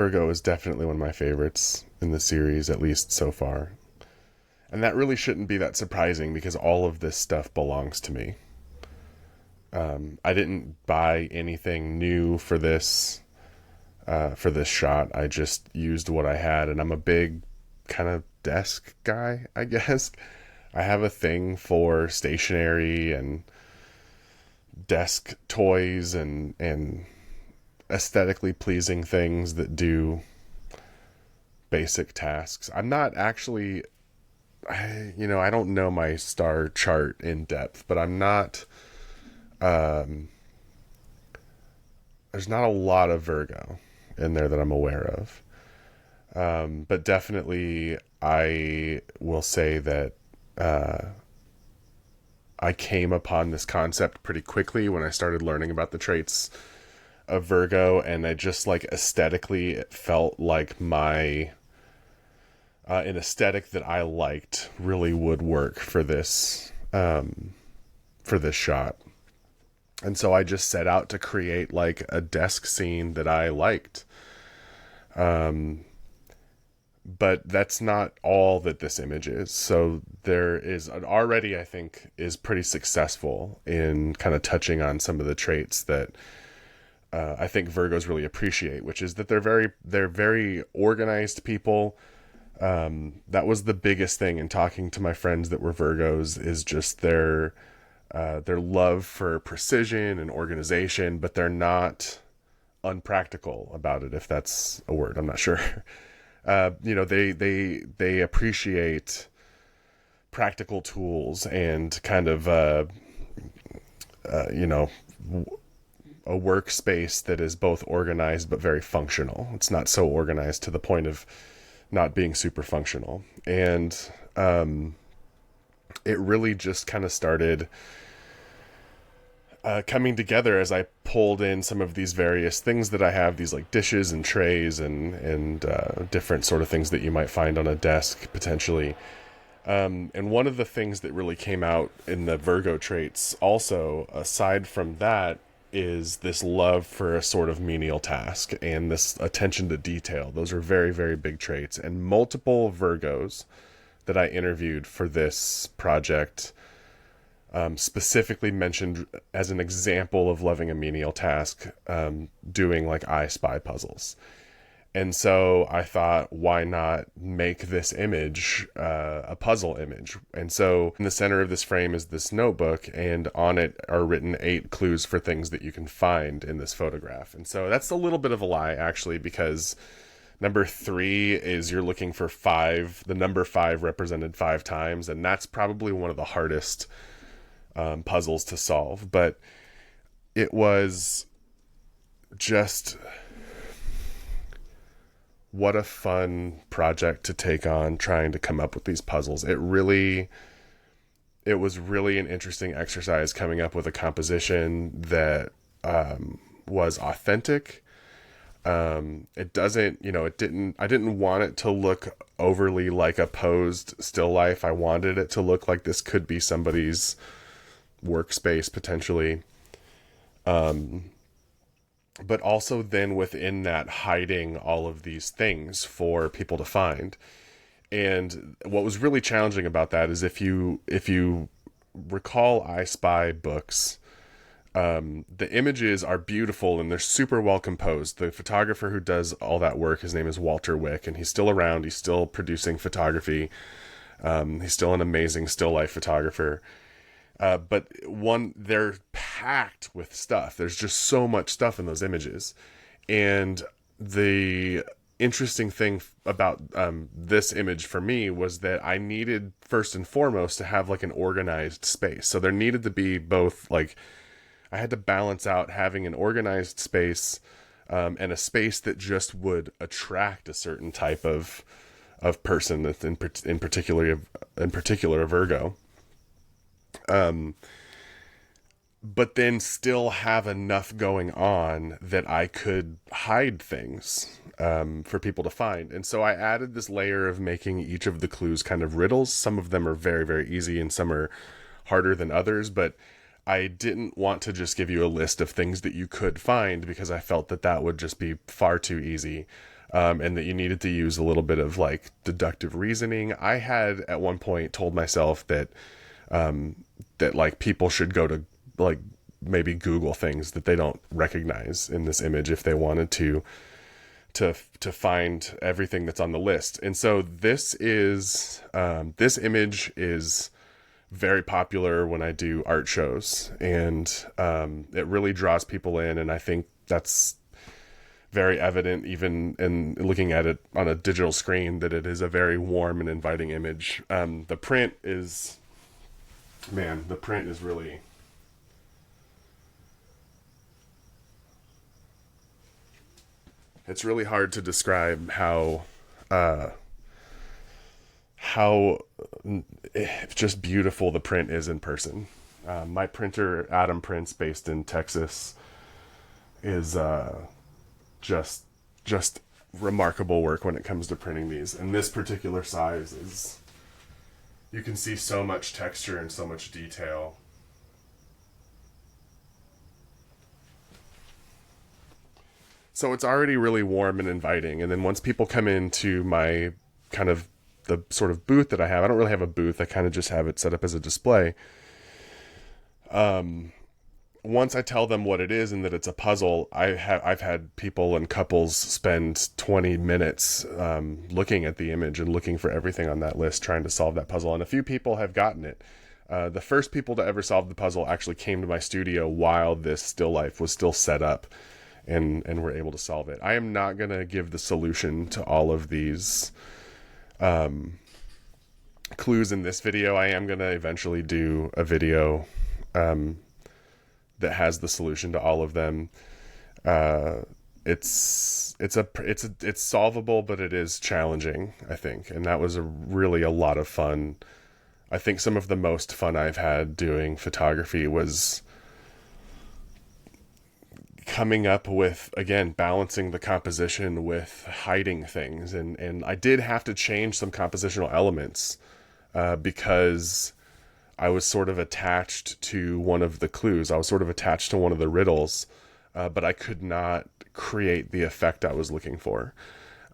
Virgo is definitely one of my favorites in the series, at least so far. And that really shouldn't be that surprising because all of this stuff belongs to me. I didn't buy anything new for this shot. I just used what I had, and I'm a big kind of desk guy, I guess. I have a thing for stationery and desk toys and aesthetically pleasing things that do basic tasks. I'm not actually, I don't know my star chart in depth, but I'm not, there's not a lot of Virgo in there that I'm aware of. But definitely, I will say that I came upon this concept pretty quickly when I started learning about the traits of Virgo, and I just like aesthetically, it felt like my an aesthetic that I liked really would work for this shot. And so I just set out to create like a desk scene that I liked. But that's not all that this image is. So there is already, I think, is pretty successful in kind of touching on some of the traits that I think Virgos really appreciate, which is that they're very organized people. That was the biggest thing in talking to my friends that were Virgos, is just their love for precision and organization, but they're not unpractical about it, if that's a word. I'm not sure. They appreciate practical tools and kind of you know a workspace that is both organized but very functional. It's not so organized to the point of not being super functional. And it really just kind of started coming together as I pulled in some of these various things that I have, these like dishes and trays and different sort of things that you might find on a desk potentially. And one of the things that really came out in the Virgo traits also, aside from that, is this love for a sort of menial task and this attention to detail. Those are very, very big traits. And multiple Virgos that I interviewed for this project specifically mentioned as an example of loving a menial task, doing like I Spy puzzles. And so I thought, why not make this image a puzzle image? And so in the center of this frame is this notebook, and on it are written 8 clues for things that you can find in this photograph. And so that's a little bit of a lie, actually, because number 3 is you're looking for 5. The number 5 represented 5 times, and that's probably one of the hardest puzzles to solve. But it was just... what a fun project to take on, trying to come up with these puzzles. It was really an interesting exercise coming up with a composition that was authentic. It doesn't, I didn't want it to look overly like a posed still life. I wanted it to look like this could be somebody's workspace potentially. But also then within that hiding all of these things for people to find. And what was really challenging about that is if you recall I Spy books, the images are beautiful and they're super well composed. The photographer who does all that work, his name is Walter Wick, and he's still around. He's still producing photography. He's still an amazing still life photographer. But they're packed with stuff. There's just so much stuff in those images. And the interesting thing about this image for me was that I needed, first and foremost, to have like an organized space. So there needed to be both, like, I had to balance out having an organized space and a space that just would attract a certain type of person, that's in particular a Virgo. But then still have enough going on that I could hide things for people to find. And so I added this layer of making each of the clues kind of riddles. Some of them are very, very easy and some are harder than others, but I didn't want to just give you a list of things that you could find because I felt that would just be far too easy. and that you needed to use a little bit of like deductive reasoning. I had at one point told myself that that like people should go to like maybe Google things that they don't recognize in this image if they wanted to find everything that's on the list. And so this image is very popular when I do art shows, and it really draws people in, and I think that's very evident even in looking at it on a digital screen, that it is a very warm and inviting image. The print is really, it's really hard to describe how just beautiful the print is in person. My printer, Adam Prince, based in Texas, is just remarkable work when it comes to printing these. And this particular size is, you can see so much texture and so much detail. So it's already really warm and inviting. And then once people come into my kind of the sort of booth that I have, I don't really have a booth, I kind of just have it set up as a display. Once I tell them what it is and that it's a puzzle, I've had people and couples spend 20 minutes looking at the image and looking for everything on that list, trying to solve that puzzle. And a few people have gotten it. The first people to ever solve the puzzle actually came to my studio while this still life was still set up, and were able to solve it. I am not going to give the solution to all of these clues in this video. I am going to eventually do a video that has the solution to all of them. It's solvable, but it is challenging, I think. And that was really a lot of fun. I think some of the most fun I've had doing photography was coming up with, again, balancing the composition with hiding things. And I did have to change some compositional elements because I was sort of attached to one of the clues. I was sort of attached to one of the riddles, but I could not create the effect I was looking for.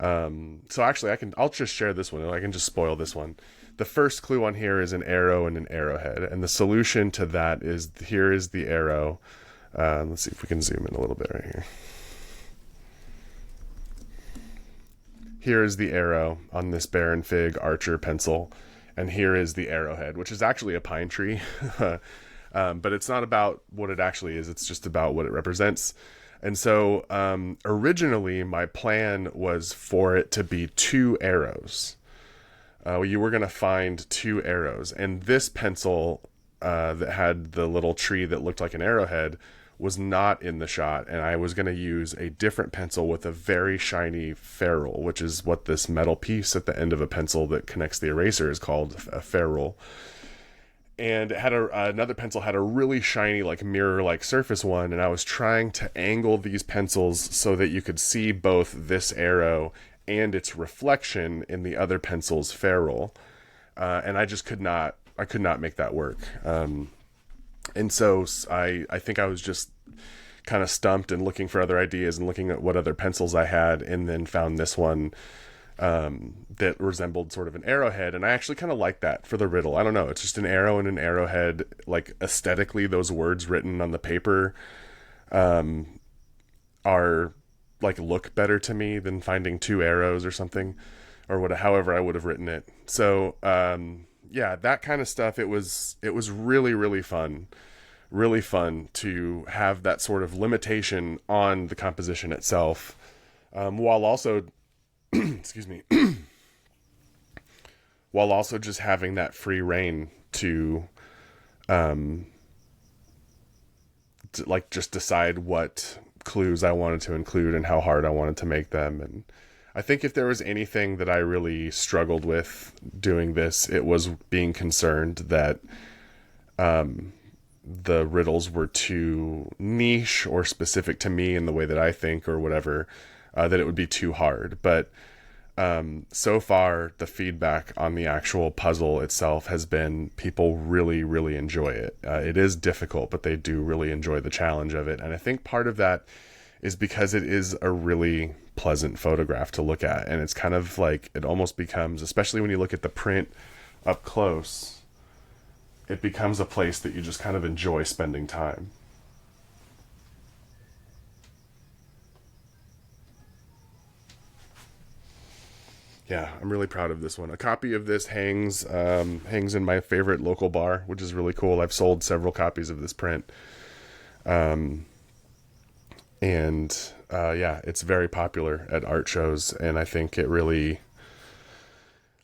So actually I'll just share this one. I can just spoil this one. The first clue on here is an arrow and an arrowhead. And the solution to that is, here is the arrow. Let's see if we can zoom in a little bit right here. Here is the arrow on this Baron Fig Archer pencil. And here is the arrowhead, which is actually a pine tree. But it's not about what it actually is. It's just about what it represents. And so originally my plan was for it to be 2 arrows. You were going to find 2 arrows. And this pencil that had the little tree that looked like an arrowhead was not in the shot, and I was going to use a different pencil with a very shiny ferrule, which is what this metal piece at the end of a pencil that connects the eraser is called, a ferrule. And it had another pencil had a really shiny, like mirror-like surface one, and I was trying to angle these pencils so that you could see both this arrow and its reflection in the other pencil's ferrule. And I just could not make that work. And so I think I was just kind of stumped and looking for other ideas and looking at what other pencils I had, and then found this one that resembled sort of an arrowhead. And I actually kind of like that for the riddle. I don't know. It's just an arrow and an arrowhead. Like, aesthetically, those words written on the paper are like, look better to me than finding 2 arrows or something, or however I would have written it. So yeah, that kind of stuff. It was really, really fun to have that sort of limitation on the composition itself, while also excuse me, while also just having that free reign to like just decide what clues I wanted to include and how hard I wanted to make them. And I think if there was anything that I really struggled with doing this, it was being concerned that the riddles were too niche or specific to me in the way that I think, or whatever, that it would be too hard. But so far, the feedback on the actual puzzle itself has been people really, really enjoy it. It is difficult, but they do really enjoy the challenge of it. And I think part of that is because it is a really pleasant photograph to look at. And it's kind of like, it almost becomes, especially when you look at the print up close, it becomes a place that you just kind of enjoy spending time. Yeah, I'm really proud of this one. A copy of this hangs in my favorite local bar, which is really cool. I've sold several copies of this print. And yeah, it's very popular at art shows, and I think it really,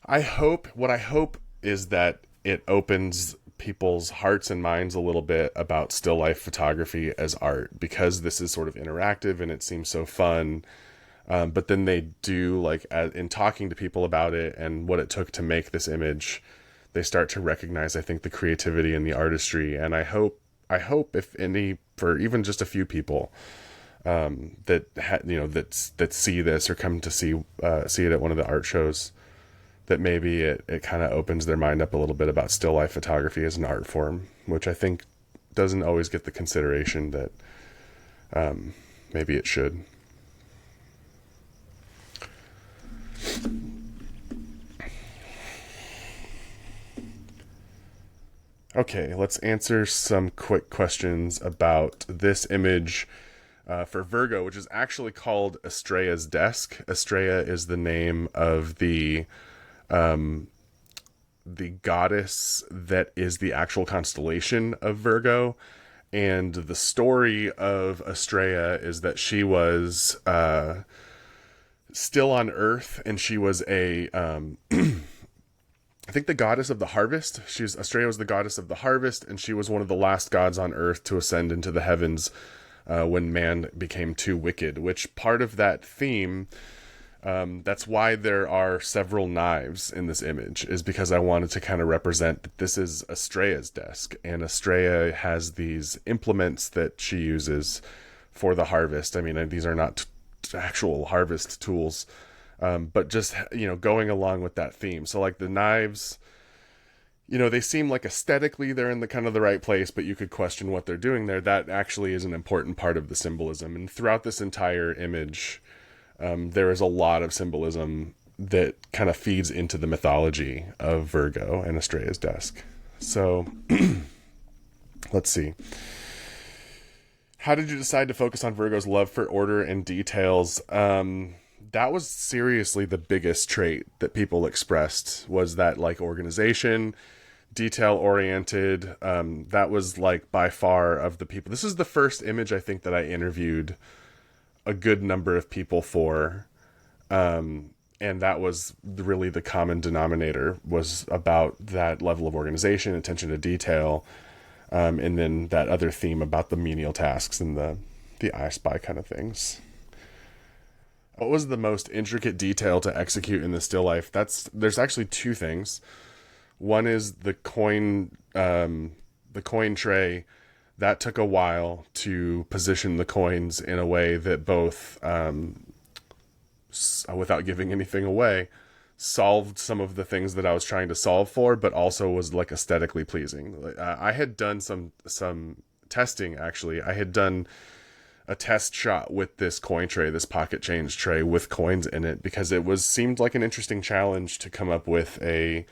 what I hope is that it opens people's hearts and minds a little bit about still life photography as art, because this is sort of interactive and it seems so fun. But then they do, like, in talking to people about it and what it took to make this image, they start to recognize, I think, the creativity and the artistry. And I hope if any, for even just a few people, that see this or come to see it at one of the art shows, that maybe it kind of opens their mind up a little bit about still life photography as an art form, which I think doesn't always get the consideration that maybe it should. Okay, let's answer some quick questions about this image for Virgo, which is actually called Astraia's desk. Astraia is the name of the goddess that is the actual constellation of Virgo. And the story of Astraia is that she was still on Earth, and she was a I think the goddess of the harvest. Astraia was the goddess of the harvest, and she was one of the last gods on Earth to ascend into the heavens when man became too wicked, which part of that theme, that's why there are several knives in this image, is because I wanted to kind of represent that this is Astraia's desk, and Astraia has these implements that she uses for the harvest. I mean, these are not actual harvest tools, but just, going along with that theme. So like the knives, they seem like aesthetically they're in the kind of the right place, but you could question what they're doing there. That actually is an important part of the symbolism. And throughout this entire image, there is a lot of symbolism that kind of feeds into the mythology of Virgo and Astraia's desk. So let's see. How did you decide to focus on Virgo's love for order and details? That was seriously the biggest trait that people expressed, was that, like, organization, detail oriented. That was, like, by far of the people. This is the first image I think that I interviewed a good number of people for. And that was really the common denominator, was about that level of organization, attention to detail. And then that other theme about the menial tasks and the I Spy kind of things. What was the most intricate detail to execute in the still life? There's actually two things. One is the coin tray. That took a while to position the coins in a way that both, without giving anything away, solved some of the things that I was trying to solve for, but also was, like, aesthetically pleasing. I had done some testing, actually. I had done a test shot with this coin tray, this pocket change tray with coins in it, because it seemed like an interesting challenge to come up with a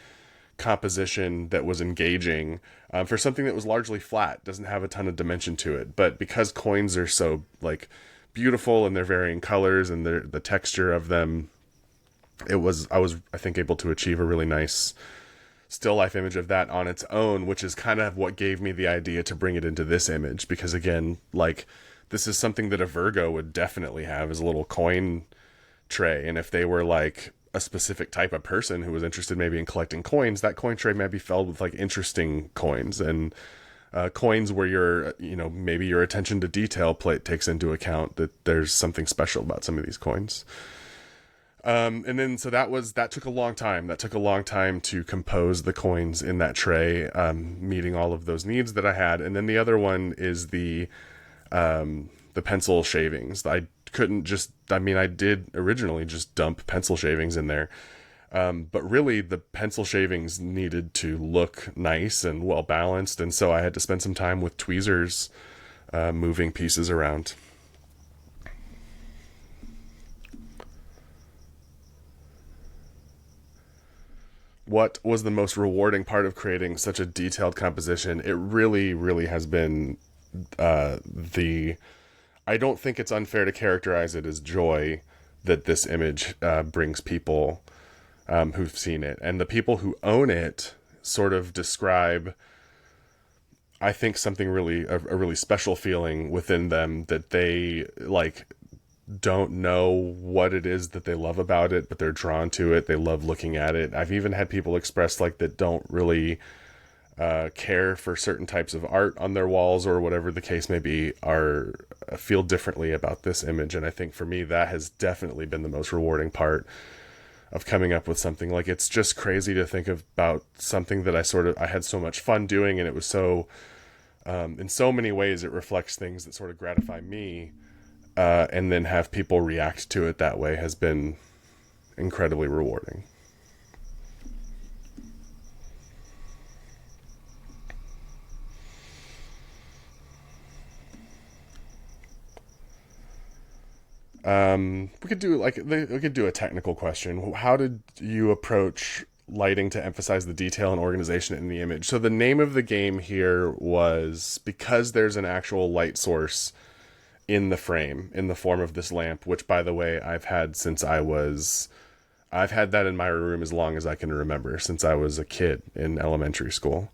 composition that was engaging for something that was largely flat, doesn't have a ton of dimension to it. But because coins are so, like, beautiful and they're varying colors and the texture of them, I was I think able to achieve a really nice still life image of that on its own, which is kind of what gave me the idea to bring it into this image, because again, like, this is something that a Virgo would definitely have, as a little coin tray. And if they were, like, a specific type of person who was interested maybe in collecting coins, that coin tray may be filled with, like, interesting coins, and coins where maybe your attention to detail takes into account that there's something special about some of these coins. And then, so that took a long time. That took a long time to compose the coins in that tray, meeting all of those needs that I had. And then the other one is the pencil shavings. I did originally just dump pencil shavings in there. But really the pencil shavings needed to look nice and well balanced. And so I had to spend some time with tweezers, moving pieces around. what was the most rewarding part of creating such a detailed composition, it really, really has been the... I don't think it's unfair to characterize it as joy that this image brings people who've seen it. And the people who own it sort of describe, I think, something really, a really special feeling within them, that they like don't know what it is that they love about it, but they're drawn to it. They love looking at it. I've even had people express like that don't really care for certain types of art on their walls or whatever the case may be, are feel differently about this image. And I think for me, that has definitely been the most rewarding part of coming up with something. Like, it's just crazy to think about something that I had so much fun doing, and it was so, in so many ways, it reflects things that sort of gratify me, and then have people react to it that way has been incredibly rewarding. We could do a technical question. How did you approach lighting to emphasize the detail and organization in the image? So the name of the game here was, because there's an actual light source in the frame in the form of this lamp, which, by the way, I've had that in my room as long as I can remember, since I was a kid in elementary school.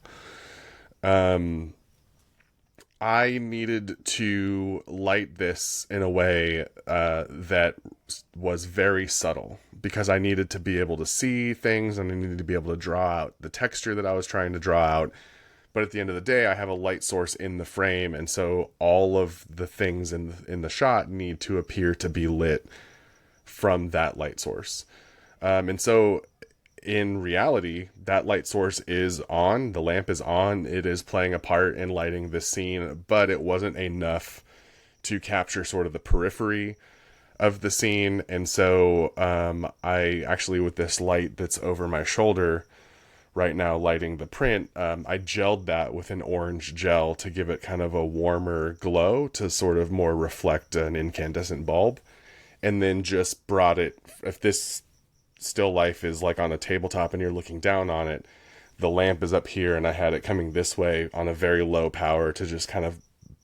I needed to light this in a way that was very subtle, because I needed to be able to see things, and I needed to be able to draw out the texture that I was trying to draw out. But at the end of the day, I have a light source in the frame, and so all of the things in the shot need to appear to be lit from that light source. And so in reality, that light source is on, the lamp is on, it is playing a part in lighting this scene, but it wasn't enough to capture sort of the periphery of the scene. And so I actually, with this light that's over my shoulder right now lighting the print, I gelled that with an orange gel to give it kind of a warmer glow to sort of more reflect an incandescent bulb. And then just brought it, if this still life is like on a tabletop and you're looking down on it, the lamp is up here, and I had it coming this way on a very low power to just kind of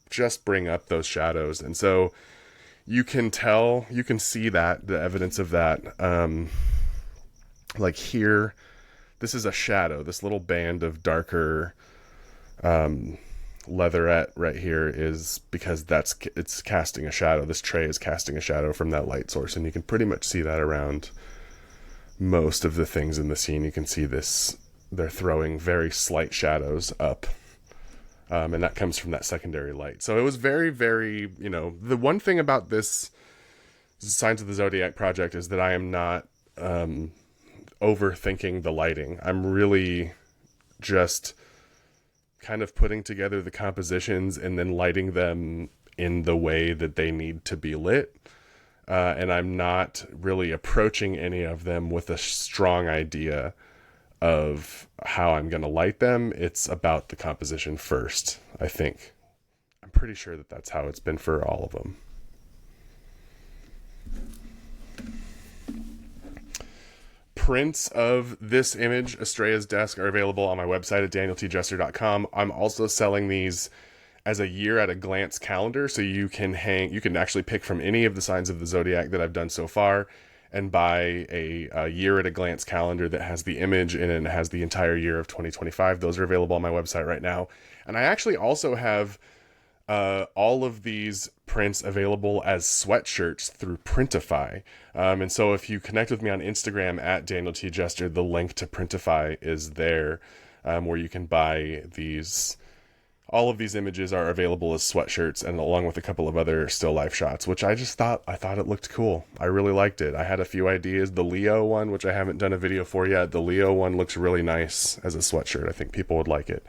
just bring up those shadows. And so you can see that, the evidence of that, like here, this is a shadow, this little band of darker leatherette right here is because it's casting a shadow. This tray is casting a shadow from that light source, and you can pretty much see that around most of the things in the scene. You can see this, they're throwing very slight shadows up, and that comes from that secondary light. So it was very, very, the one thing about this Signs of the Zodiac project is that I am not overthinking the lighting. I'm really just kind of putting together the compositions and then lighting them in the way that they need to be lit. And I'm not really approaching any of them with a strong idea of how I'm going to light them. It's about the composition first, I think. I'm pretty sure that that's how it's been for all of them. Prints of this image, Astraia's Desk, are available on my website at danieltjester.com. I'm also selling these as a year at a glance calendar, so you can actually pick from any of the signs of the Zodiac that I've done so far and buy a year at a glance calendar that has the image in it and has the entire year of 2025. Those are available on my website right now. And I actually also have all of these prints available as sweatshirts through Printify. And so if you connect with me on Instagram at danieltjester, the link to Printify is there, where you can buy these. All of these images are available as sweatshirts, and along with a couple of other still life shots, which I thought it looked cool. I really liked it. I had a few ideas. The Leo one, which I haven't done a video for yet, the Leo one looks really nice as a sweatshirt. I think people would like it.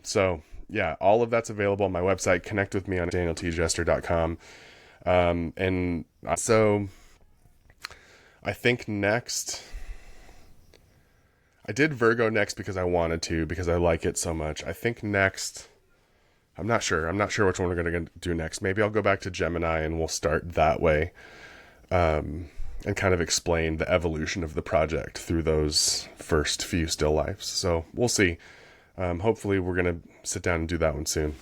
So yeah, all of that's available on my website. Connect with me on danieltjester.com. And so I think next, I did Virgo next because I wanted to, because I like it so much. I think next, I'm not sure which one we're going to do next. Maybe I'll go back to Gemini and we'll start that way. and kind of explain the evolution of the project through those first few still lifes. So we'll see. Hopefully we're going to sit down and do that one soon.